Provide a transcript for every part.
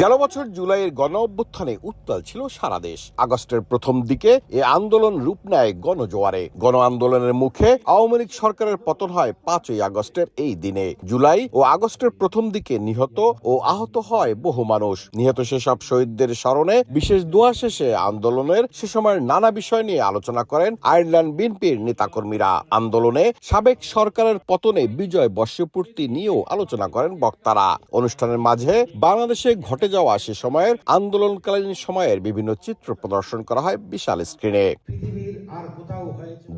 গেল বছর জুলাইয়ের গণ অভ্যুত্থানে উত্তাল ছিল সারা দেশ। আগস্টের প্রথম দিকে এ আন্দোলন রূপ নেয় গণজোয়ারে। গণ আন্দোলনের মুখে আওয়ামী লীগ সরকারের পতন হয় 5ই আগস্টের এই দিনে। জুলাই ও আগস্টের প্রথম দিকে নিহত ও আহত হয় বহু মানুষ। নিহত সেসব শহীদদের স্মরণে বিশেষ দোয়া শেষে আন্দোলনের সে সময়ের নানা বিষয় নিয়ে আলোচনা করেন আয়ারল্যান্ড বিএনপির নেতাকর্মীরা। আন্দোলনে সাবেক সরকারের পতনে বিজয় বর্ষপূর্তি নিয়েও আলোচনা করেন বক্তারা। অনুষ্ঠানের মাঝে বাংলাদেশে ঘটে যাওয়া সে সময়ের আন্দোলনকালীন সময়ের বিভিন্ন চিত্র প্রদর্শন করা হয় বিশাল স্ক্রিনে।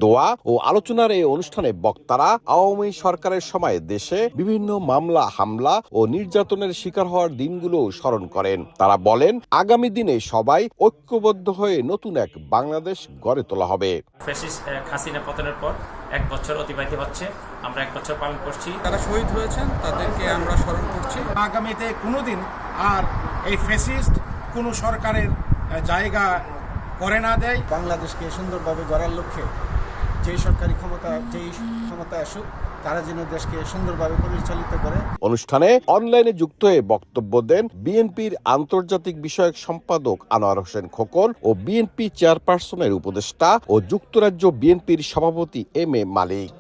দোয়া ও আলোচনার এই অনুষ্ঠানে বক্তারা আওয়ামী সরকারের সময় দেশে বিভিন্ন মামলা, হামলা ও নির্যাতনের শিকার হওয়ার দিনগুলো স্মরণ করেন। তারা বলেন, আগামী দিনে সবাই ঐক্যবদ্ধ হয়ে নতুন এক বাংলাদেশ গড়ে তোলা হবে। ফ্যাসিস্ট হাসিনা পতনের পর 1 বছর অতিবাহিত হচ্ছে, আমরা 1 বছর পালন করছি। যারা শহীদ হয়েছেন তাদেরকে আমরা স্মরণ করছি। আগামীতে কোনোদিন আর এই ফ্যাসিস্ট কোনো সরকারের জায়গা করে না দেয়। বাংলাদেশকে সুন্দরভাবে গড়ার লক্ষ্যে যেই সরকারি ক্ষমতা আসুক, তারা যেন দেশকে সুন্দরভাবে পরিচালিত করে। অনুষ্ঠানে অনলাইনে যুক্ত হয়ে বক্তব্য দেন বিএনপির আন্তর্জাতিক বিষয়ক সম্পাদক আনোয়ার হোসেন খোকন ও বিএনপি চেয়ারপারসনের উপদেষ্টা ও যুক্তরাজ্য বিএনপির সভাপতি এম এ মালিক।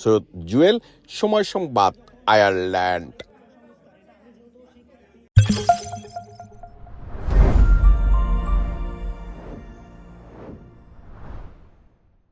সৈয়দ জুয়েল, সময় সংবাদ, আয়ারল্যান্ড।